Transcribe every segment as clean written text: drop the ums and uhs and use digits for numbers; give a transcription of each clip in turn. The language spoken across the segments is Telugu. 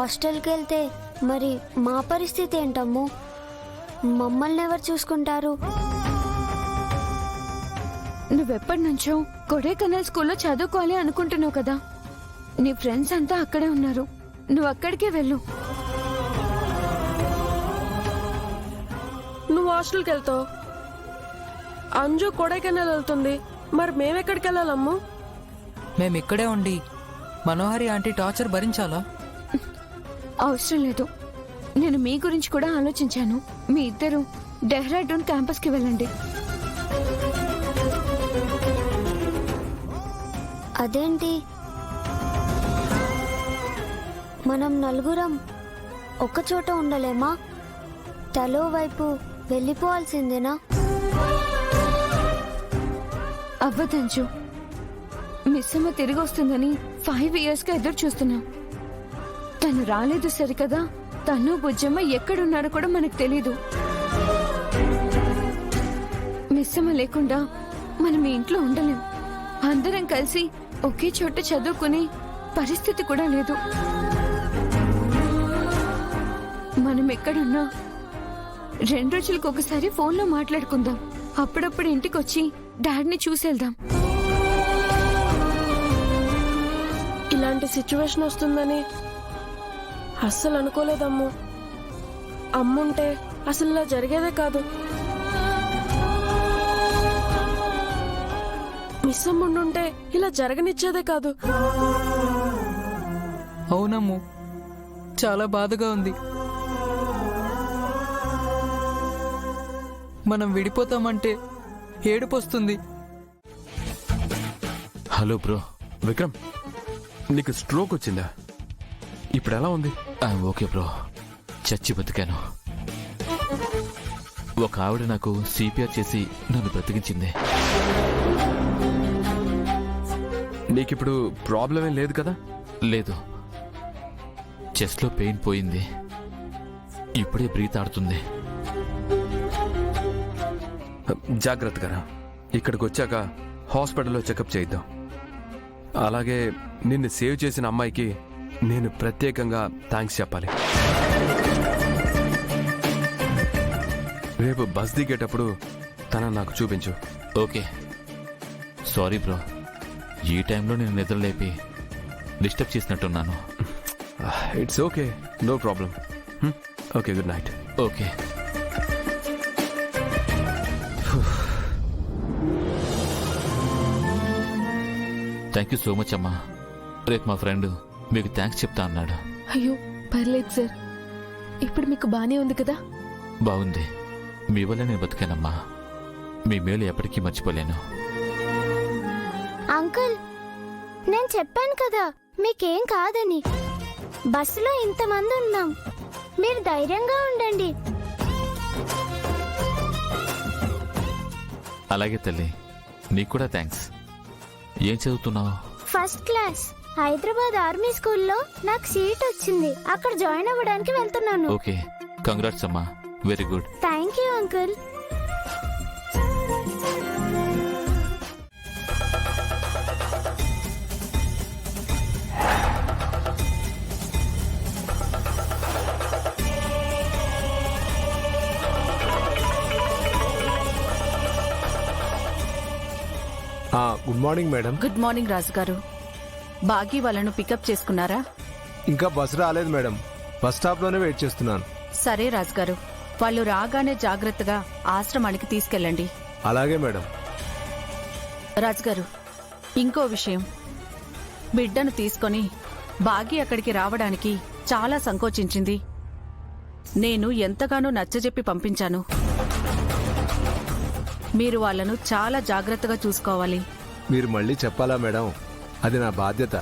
హాస్టల్కి వెళ్తే మరి మా పరిస్థితి ఏంటమ్ము? మమ్మల్ని ఎవరు చూసుకుంటారు? నువ్వెప్పటి నుంచో కొడైకెనాల్ స్కూల్లో చదువుకోవాలి అనుకుంటున్నావు కదా. నీ ఫ్రెండ్స్ అంతా అక్కడే ఉన్నారు, నువ్వు అక్కడికే వెళ్ళు. నువ్వు హాస్టల్కి వెళ్తావు, అంజు కొడైకెనాల్ వెళ్తుంది, మరి మేమెక్కడికి వెళ్ళాలమ్ము? మేమిక్కడే ఉండి మనోహరి ఆంటీ టార్చర్ భరించాలా? అవసరం లేదు. నేను మీ గురించి కూడా ఆలోచించాను. మీ ఇద్దరు డెహ్రాడూన్ క్యాంపస్కి వెళ్ళండి. అదేంటి, మనం నలుగురం ఒక చోట ఉండలేమా? తలో వైపు వెళ్ళిపోవాల్సిందేనా? అవ్వదంచు. మిస్ అమ్మ తిరిగి వస్తుందని 5 yearsగా ఎదురు చూస్తున్నాం. తను రాలేదు సరికదా, తను బుజ్జమ్మ ఎక్కడున్నారో కూడా మనకు తెలీదు. మిస్ అమ్మ లేకుండా మనం ఈ ఇంట్లో ఉండలేం. అందరం కలిసి ఒకే చోట చదువుకునే పరిస్థితి కూడా లేదు. మనం ఎక్కడున్నా 2 రోజులకు ఒకసారి ఫోన్లో మాట్లాడుకుందాం. అప్పుడప్పుడు ఇంటికి వచ్చి డాడీని చూసేద్దాం. ఇలాంటి సిచ్యువేషన్ వస్తుందని అస్సలు అనుకోలేదమ్ము. అమ్ముంటే అసలు ఇలా జరిగేదే కాదు. మిస్ అమ్ముండుంటే ఇలా జరగనిచ్చేదే కాదు. అవునమ్ము, చాలా బాధగా ఉంది. మనం విడిపోతామంటే ఏడుపొస్తుంది. Hello bro. విక్రమ్, నీకు స్ట్రోక్ వచ్చిందా? ఇప్పుడు ఎలా ఉంది? ఓకే బ్రో, చచ్చి బతికాను. ఒక ఆవిడ నాకు సిపిఆర్ చేసి నన్ను బ్రతికించింది. నీకిప్పుడు ప్రాబ్లం ఏం లేదు కదా? లేదు, చెస్ట్లో పెయిన్ పోయింది. ఇప్పుడే బ్రీత్ ఆడుతుంది. జాగ్రత్తగా రా. ఇక్కడికి వచ్చాక హాస్పిటల్లో చెకప్ చేయిద్దాం. అలాగే నిన్ను సేవ్ చేసిన అమ్మాయికి నేను ప్రత్యేకంగా థ్యాంక్స్ చెప్పాలి. రేపు బస్ దిగేటప్పుడు తనని నాకు చూపించు. ఓకే. సారీ బ్రో, ఈ టైంలో నేను నిద్రలేపి డిస్టర్బ్ చేసినట్టున్నాను. It's okay, no problem. Okay, good night. Okay. Thank you so much అమ్మా. రేపు మా ఫ్రెండ్ మీకు థ్యాంక్స్ చెప్తా అన్నాడు. అయ్యో పర్లేదు సార్, ఇప్పుడు మీకు బానే ఉంది కదా? బాగుంది. మీ వల్ల నేను బతికానమ్మా. మీ మేలు ఎప్పటికీ మర్చిపోలేను. అంకుల్, నేను చెప్పాను కదా మీకేం కాదని. బస్సులో ఇంతమంది ఉన్నాం, మీరు ధైర్యంగా ఉండండి. అలాగే తల్లి, నీకు కూడా థ్యాంక్స్. ఏం చదువుతున్నావు? First class. హైదరాబాద్ ఆర్మీ స్కూల్లో నాకు సీట్ వచ్చింది, అక్కడ జాయిన్ అవ్వడానికి వెళ్తున్నాను. ఓకే, కంగ్రాట్స్ అమ్మా. Very good. Thank you uncle. Good morning madam. Good morning Raju గారు. బాగీ వాళ్ళను పికప్ చేసుకున్నారా? ఇంకా బస్ రాలేదు మేడం, బస్ స్టాప్ లోనే వెయిట్ చేస్తున్నాను. సరే రాజు గారు, వాళ్ళు రాగానే జాగ్రత్తగా ఆశ్రమానికి తీసుకెళ్ళండి. అలాగే మేడం. రాజుగారు, ఇంకో విషయం. బిడ్డను తీసుకొని బాగీ అక్కడికి రావడానికి చాలా సంకోచించింది. నేను ఎంతగానో నచ్చజెప్పి పంపించాను. మీరు వాళ్ళను చాలా జాగ్రత్తగా చూసుకోవాలి. మీరు మళ్ళీ చెప్పాలా మేడం? అది నా బాధ్యత.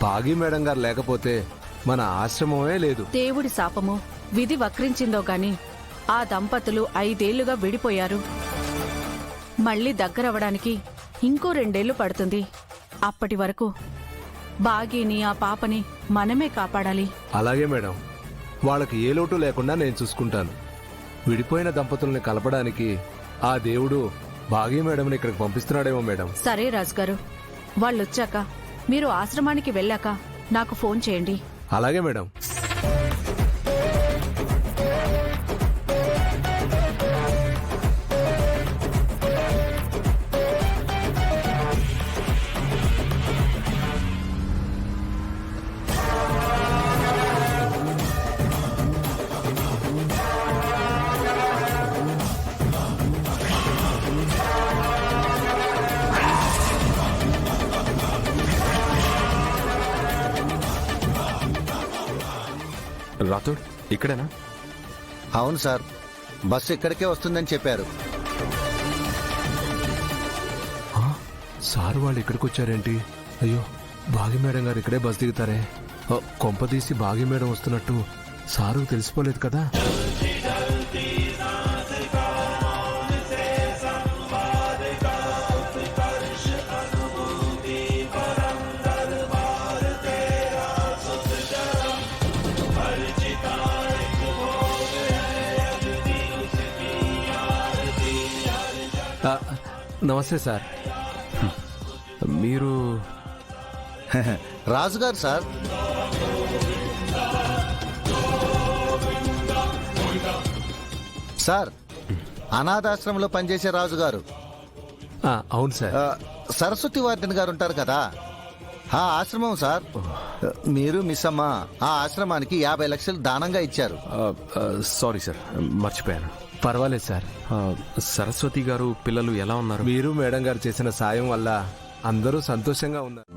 బాగీ మేడం గారు లేకపోతే మన ఆశ్రమమే లేదు. దేవుడి శాపమో విధి వక్రించిందో గాని ఆ దంపతులు 5 ఏళ్లుగా విడిపోయారు. మళ్లీ దగ్గరవడానికి ఇంకో 2 ఏళ్లు పడుతుంది. అప్పటి వరకు బాగీని, ఆ పాపని మనమే కాపాడాలి. అలాగే మేడం, వాళ్ళకి ఏ లోటు లేకుండా నేను చూసుకుంటాను. విడిపోయిన దంపతుల్ని కలపడానికి ఆ దేవుడు బాగీ మేడంని ఇక్కడికి పంపిస్తున్నాడేమో మేడం. సరే రాజుగారు, వాళ్ళొచ్చాక మీరు ఆశ్రమానికి వెళ్ళాక నాకు ఫోన్ చేయండి. అలాగే మేడం. రాథోడ్ ఇక్కడేనా? అవును సార్, బస్సు ఇక్కడికే వస్తుందని చెప్పారు. సార్ వాళ్ళు ఇక్కడికి వచ్చారేంటి? అయ్యో, భాగ్య మేడం గారు ఇక్కడే బస్ దిగుతారే. కొంప తీసి భాగ్య మేడం వస్తున్నట్టు సారు తెలిసిపోలేదు కదా? నమస్తే సార్. మీరు రాజుగారు సార్. సార్, అనాథాశ్రమంలో పనిచేసే రాజుగారు. అవును సార్. సరస్వతి వార్డెన్ గారు ఉంటారు కదా, ఆ ఆశ్రమం సార్. మీరు మిస్ అమ్మ ఆ ఆశ్రమానికి 50 లక్షలు దానంగా ఇచ్చారు. సారీ సార్, మర్చిపోయాను. పర్వాలేదు సార్. సరస్వతి గారు పిల్లలు ఎలా ఉన్నారు? మీరు మేడం గారు చేసిన సాయం వల్ల అందరూ సంతోషంగా ఉన్నారు.